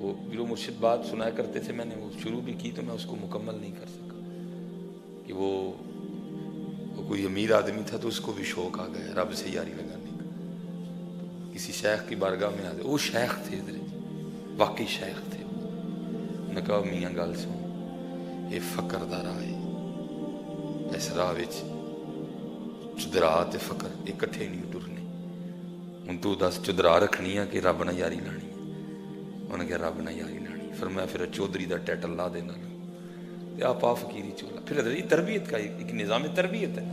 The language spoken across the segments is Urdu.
وہ مرشد بات سنایا کرتے تھے، میں نے وہ شروع بھی کی تو میں اس کو مکمل نہیں کر سکا کہ وہ کوئی امیر آدمی تھا تو اس کو بھی شوق آ گیا رب سے یاری لگانے کا، تو کسی شیخ کی بارگاہ میں آ گئے، وہ شیخ تھے واقعی شیخ تھے، انہوں نے کہا میاں گل سن، یہ فقر دا راہ ہے، اس راہ وچ چدرا تے فقر اکٹھے نہیں ٹرنے، ہوں تو دس چدرا رکھنی ہے کہ رب نہ یاری لانی ہے؟ انہوں نے کہا رب نہ یاری لانی، فرمایا پھر چودھری دا ٹائٹل لا دینا، آپ فقیری چولا۔ پھر حضرت یہ تربیت کا ایک نظام تربیت ہے،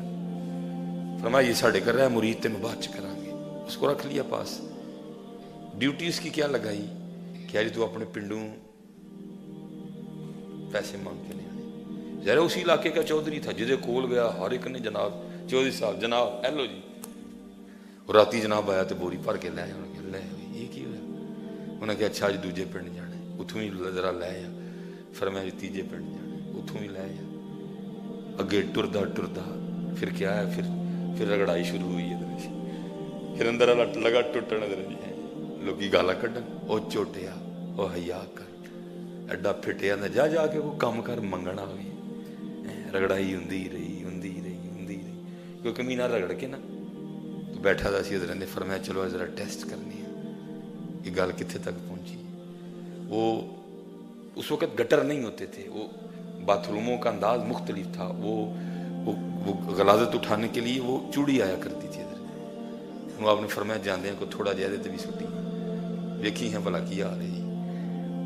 فرمایا یہ ساڑھے کر رہا ہے، مرید تے مباچ کریں گے، اس کو رکھ لیا پاس۔ ڈیوٹی اس کی کیا لگائی کہ تو اپنے پنڈوں پیسے مانگ کے لے آنے، ذرا اسی علاقے کا چودھری تھا، جدے کول گیا ہر ایک نے جناب چودھری صاحب جناب ایلو جی، راتی جناب آیا تو بوری بھر کے لے آیا، انہوں نے لے یہ کی ہوا، انہوں نے کہا اچھا اج دوجے پنڈ جانا ہے، اتوں ہی ذرا لے آیا، فرمایا جی تیجے پنڈ جانا ہے، اتوں بھی لے آیا، اگے ٹردا ٹردا پھر کیا ہے، پھر رگڑائی شروع ہوئی ہے، پھر اندر والا لگا ٹوٹن، لوکی گالا کڈن، او چوٹیا او حیا کر، ایڈا پھٹیا نہ جا جا کے وہ کام کر منگن آ گئی، رگڑائی ہوندی رہی کیونکہ مینا رگڑ کے نا تو بیٹھا تھا سی، حضرت نے فرمایا چلو ذرا ٹیسٹ کرنی ہے یہ گل کتنے تک پہنچی۔ وہ اس وقت گٹر نہیں ہوتے تھے، وہ باتھ روموں کا انداز مختلف تھا، وہ غلاظت اٹھانے کے لیے وہ چوڑی آیا کرتی تھی، حضرت وہ آپ نے فرمایا جاندیاں کو تھوڑا جہدے تے بھی سٹی ویکھی ہیں بھلا کی آ رہی،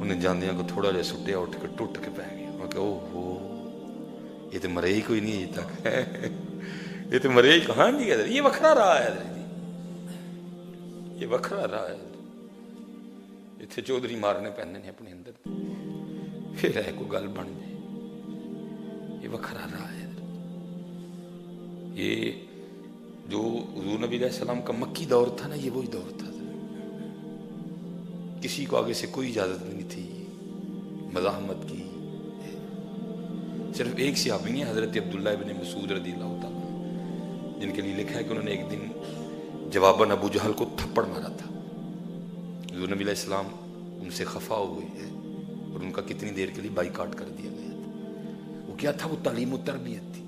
انہیں جاندیاں کو تھوڑا جہا سٹیا، اٹھ کے ٹوٹ کے پہ گیا، میں کہ او ہو یہ تو مرے ہی کوئی نہیں اجے تک، یہ تو مرے ہی کہاں جی، حضرت یہ وکھرا رہا ہے، حضرت یہ وکھرا رہا ہے، اتنے چودھری مارنے پہنے نے اپنے اندر، پھر ہے کوئی گل بن جائے، یہ وکھرا رہا ہے۔ یہ جو حضور نبی علیہ السلام کا مکی دور تھا نا، یہ وہی دور تھا، کسی کو آگے سے کوئی اجازت نہیں تھی مزاحمت کی، صرف ایک صحابی ہیں حضرت عبداللہ ابن مسعود رضی اللہ تعالیٰ، جن کے لیے لکھا ہے کہ انہوں نے ایک دن جواباً ابو جہل کو تھپڑ مارا تھا، حضور نبی علیہ السلام ان سے خفا ہوئے ہیں اور ان کا کتنی دیر کے لیے بائیکاٹ کر دیا گیا تھا۔ وہ کیا تھا؟ وہ تعلیم و تربیت تھی،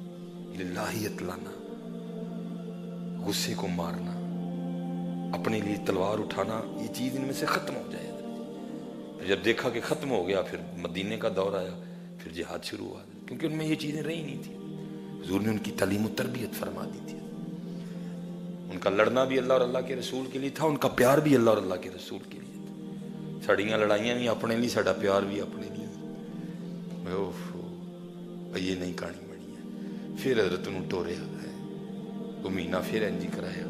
الہیت لانا، غصے کو مارنا، اپنے لیے تلوار اٹھانا، یہ چیز ان میں سے ختم ہو جائے۔ جب دیکھا کہ ختم ہو گیا، پھر مدینے کا دور آیا، پھر جہاد شروع ہوا، کیونکہ ان میں یہ چیزیں رہی نہیں تھی، حضور نے ان کی تعلیم و تربیت فرما دی تھی۔ ان کا لڑنا بھی اللہ اور اللہ کے رسول کے لیے تھا، ان کا پیار بھی اللہ اور اللہ کے رسول کے لیے تھا، ساڑیاں لڑائیاں بھی اپنے لیے، ساڑا پیار بھی اپنے لیے، یہ نہیں کہانی بنی ہے۔ پھر حضرت انہوں ٹوریا ہے، وہ مہینہ پھر انجی کرایا،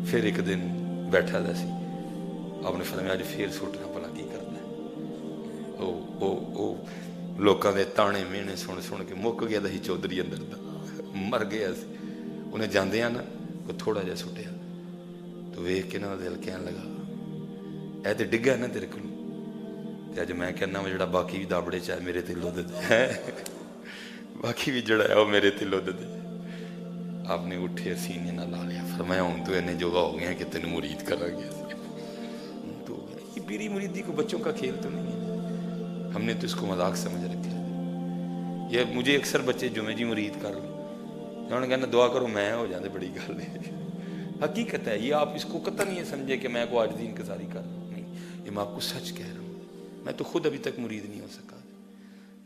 پھر ایک دن بیٹھا دا سی، آپ نے فرمایا آج پھر سوٹنا پلا کی کرنا ہے، او لوکاں دے تانے مینے سن سن کے مک گیا دا ہی چودھری اندر دا، مر گیا سی، انہیں جاندے ہیں نا وہ تھوڑا جا سٹیا تو ویکھ کے نا دل کہنے لگا اے تے ڈگا نا تیرے کو، تے اج میں کہنا وہ جڑا باقی بھی دابڑے چاہے میرے تے لود دے، باقی بھی جڑا ہے وہ میرے تے لود دے۔ آپ نے اٹھے سینے نہ لا لیا، فرمایا ہوں تو انہیں جوگا ہو گیا کہ تین مرید کرا گیا، تو یہ پیری مریدی کو بچوں کا کھیل تو نہیں ہے، ہم نے تو اس کو مذاق سمجھ رکھا ہے۔ یہ مجھے اکثر بچے جمعے جی مرید کر لو، انہوں نے کہنا دعا کرو میں ہو جاندے، بڑی گل ہے، حقیقت ہے یہ، آپ اس کو قطع نہیں سمجھے کہ میں کو آج دین انکساری کر رہا ہوں، نہیں، یہ میں آپ کو سچ کہہ رہا ہوں، میں تو خود ابھی تک مرید نہیں ہو سکا،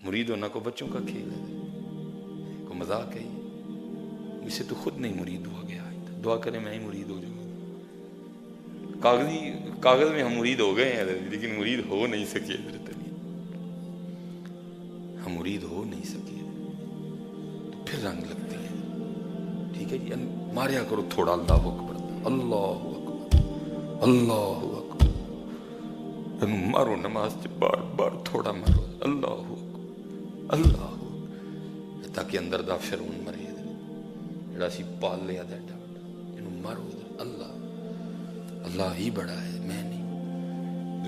مرید ہونا کو بچوں کا کھیل ہے، کو مذاق ہے، یہ مجھ سے تو خود نہیں مرید ہوا گیا، دعا کریں میں ہی مرید ہو جاؤں، کاغذ میں ہم مرید ہو گئے ہیں لیکن مرید ہو نہیں سکے، حضرت ہم مرید ہو نہیں سکے، تو پھر رنگ لگتے ہیں، ٹھیک ہے جی، ماریا کرو تھوڑا اللہ اکبر، اللہ اکبر، اللہ اکبر، مارو نماز سے بار بار تھوڑا مارو، اللہ اکبر، اللہ اکبر، تاکہ اندر دا فرعون مرے، جڑا سی پال لیا دا ایڈا انہوں مارو، اللہ اللہ ہی بڑا ہے، میں نہیں،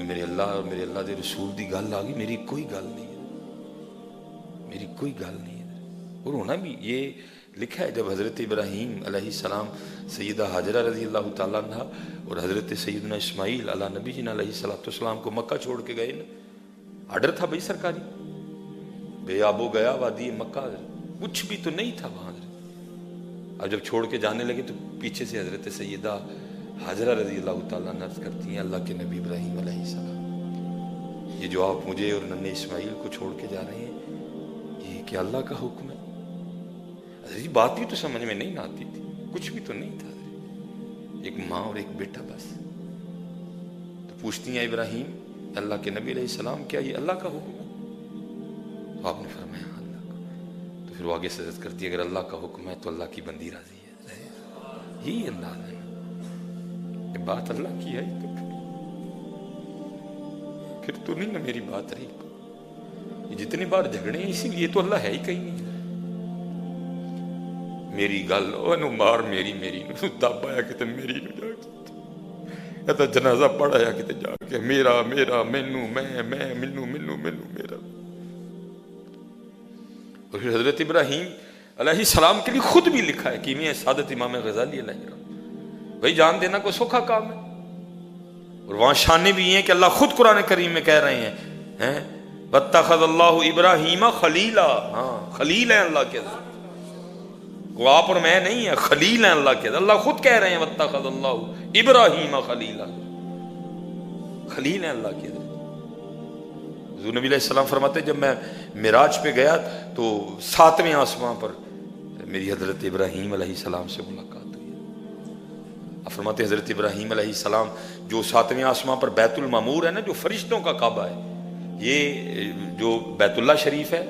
میرے اللہ اور میرے اللہ دے رسول دی گل آ گئی، میری کوئی گل نہیں ہے، میری کوئی گل نہیں ہے، اور ہونا بھی یہ لکھا ہے جب حضرت ابراہیم علیہ السلام سیدہ حاجرہ رضی اللہ تعالیٰ عنہ اور حضرت سیدنا اسماعیل علی نبی جی علیہ السلام کو مکہ چھوڑ کے گئے نا، آرڈر تھا بھائی سرکاری، بے آب و گیا وادی مکہ، کچھ بھی تو نہیں تھا وہاں۔ اب جب چھوڑ کے جانے لگے تو پیچھے سے حضرت سیدہ حاجرہ رضی اللہ تعالیٰ عنہ عرض کرتی ہیں اللہ کے نبی ابراہیم علیہ السلام، یہ جو آپ مجھے اور ننھے اسماعیل کو چھوڑ کے جا رہے ہیں، یہ کیا اللہ کا حکم ہے؟ حضرت بات بھی تو سمجھ میں نہیں آتی تھی، کچھ بھی تو نہیں تھا، ایک ماں اور ایک بیٹا بس۔ تو پوچھتی ہیں ابراہیم اللہ کے نبی علیہ السلام کیا یہ اللہ کا حکم ہے؟ تو آپ نے فرمایا ہاں اللہ کا۔ تو پھر وہ آگے سے عرض کرتی ہے اگر اللہ کا حکم ہے تو اللہ کی بندی راضی ہے، یہی انداز ہے، یہ بات اللہ کی ہے تو پھر تو نہیں نا میری بات رہی۔ یہ جتنی بار جھگڑے ہیں اسی لیے تو اللہ ہے ہی کہیں نہیں۔ میری گل انہوں مار میری نو دب آیا کتے میری نو جا کے تو جنازہ پڑھایا کتے جا کے میرا مینو میں منو میرا۔ اور پھر حضرت ابراہیم علیہ السلام کے لیے خود بھی لکھا ہے کہ سعادت امام غزالی علیہ السلام، بھائی جان دینا کوئی سوکھا کام ہے۔ اور وہاں شانے بھی ہیں کہ اللہ خود قرآن کریم میں کہہ رہے ہیں وَاتَّخَذَ اللَّهُ إِبْرَاهِيمَ خَلِيلًا، ہاں خلیل ہیں اللہ کے، وہ آپ اور میں نہیں ہے، خلیل ہیں اللہ کے، اللہ خود کہہ رہے ہیں وَاتَّخَذَ اللَّهُ إِبْرَاهِيمَ خَلِيلًا، خلیل ہیں اللہ کے۔ حضور نبی علیہ السلام فرماتے ہیں جب میں معراج پہ گیا تو 7ویں آسمان پر میری حضرت ابراہیم علیہ السلام سے ملاقات ہوئی۔ آپ فرماتے ہیں حضرت ابراہیم علیہ السلام جو 7ویں آسمان پر بیت المعمور ہے نا، جو فرشتوں کا کعبہ ہے، یہ جو بیت اللہ شریف ہے،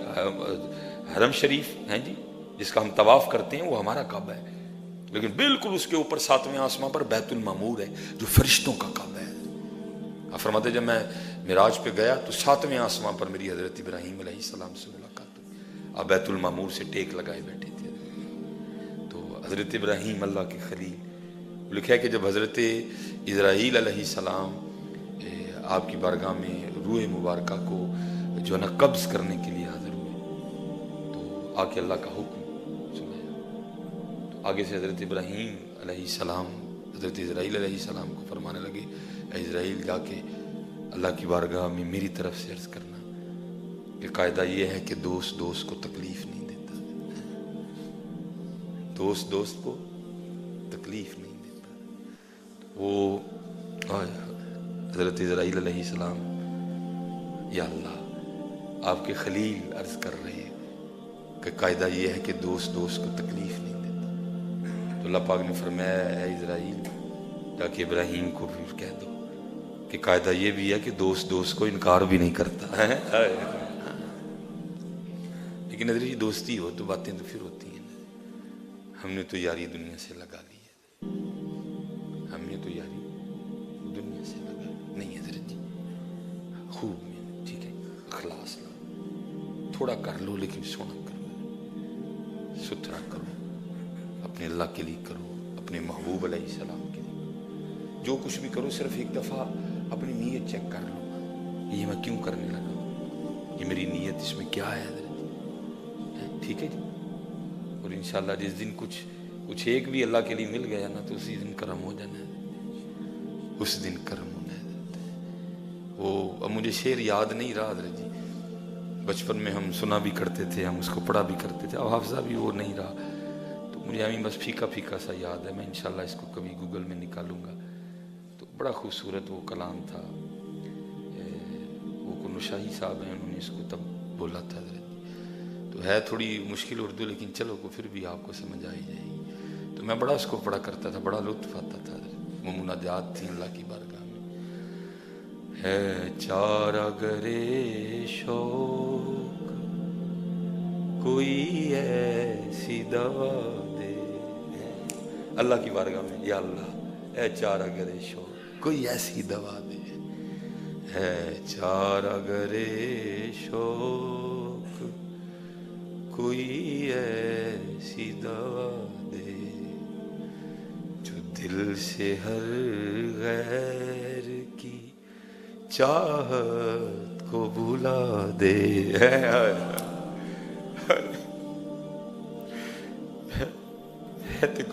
حرم شریف ہیں جی جس کا ہم طواف کرتے ہیں، وہ ہمارا کعبہ ہے، لیکن بالکل اس کے اوپر 7ویں آسمان پر بیت المعمور ہے جو فرشتوں کا کعبہ ہے۔ آپ فرماتے جب میں معراج پہ گیا تو 7ویں آسمان پر میری حضرت ابراہیم علیہ السلام سے ملاقات ہوئی، آپ بیت المعمور سے ٹیک لگائے بیٹھے تھے۔ تو حضرت ابراہیم اللہ کے خلیل، لکھا ہے کہ جب حضرت اسرائیل علیہ السلام آپ کی بارگاہ میں روح مبارکہ کو جو ہے نا قبض کرنے کے لیے حاضر ہوئے تو آ کے اللہ کا حکم سنایا، تو آگے سے حضرت ابراہیم علیہ السلام حضرت اسرائیل علیہ السلام کو فرمانے لگے اے اسرائیل جا کے اللہ کی بارگاہ میں میری طرف سے عرض کرنا کہ قاعدہ یہ ہے کہ دوست کو تکلیف نہیں دیتا، دوست کو تکلیف نہیں دیتا۔ وہ حضرت اسرائیل علیہ السلام یا اللہ آپ کے خلیل عرض کر رہے ہیں کہ قاعدہ یہ ہے کہ دوست کو تکلیف نہیں دیتا۔ تو اللہ پاک نے فرمایا اے اسرائیل جا کے ابراہیم کو بھی کہہ دو کہ قاعدہ یہ بھی ہے کہ دوست کو انکار بھی نہیں کرتا ہے۔ لیکن حضرت جی دوستی ہو تو باتیں تو پھر ہوتی ہیں، ہم نے تو یاری دنیا سے لگا لی ہے، ہم نے تو یاری دنیا سے لگا لی نہیں حضرت جی، خوب میں ٹھیک ہے اخلاص لو، تھوڑا کر لو لیکن سونا کرو، ستھرا کرو، اپنے اللہ کے لیے کرو، اپنے محبوب علیہ السلام کے لیے جو کچھ بھی کرو صرف ایک دفعہ اپنی نیت چیک کر لو، یہ میں کیوں کرنے لگا، یہ میری نیت اس میں کیا ہے حضرت، ٹھیک ہے جی۔ اور انشاءاللہ جس دن کچھ ایک بھی اللہ کے لیے مل گیا نا تو اسی دن کرم ہو جانا ہے، اس دن کرم ہونا ہے۔ وہ اب مجھے شعر یاد نہیں رہا حضرت جی، بچپن میں ہم سنا بھی کرتے تھے، ہم اس کو پڑھا بھی کرتے تھے، اب حافظہ بھی وہ نہیں رہا تو مجھے ہمیں بس پھیکا سا یاد ہے، میں انشاءاللہ اس کو کبھی گوگل میں نکالوں گا۔ تو بڑا خوبصورت وہ کلام تھا، وہ کنو شاہی صاحب ہیں انہوں نے اس کو تب بولا تھا حضرت، تو ہے تھوڑی مشکل اردو لیکن چلو کو پھر بھی آپ کو سمجھ آئی جائے گی۔ تو میں بڑا اس کو پڑھا کرتا تھا، بڑا لطف آتا تھا حضرت، وہ مناجات تھی اللہ کی بارگاہ میں، ہے چارہ گرے شوق کوئی ایسی دوا دے، اللہ کی بارگاہ میں یا اللہ اے چارہ گرے شوق کوئی ایسی دوا دے، ہے چارہ گرے شوق کوئی ایسی دوا دے جو دل سے ہر غیر کی چاہت کو بھلا دے،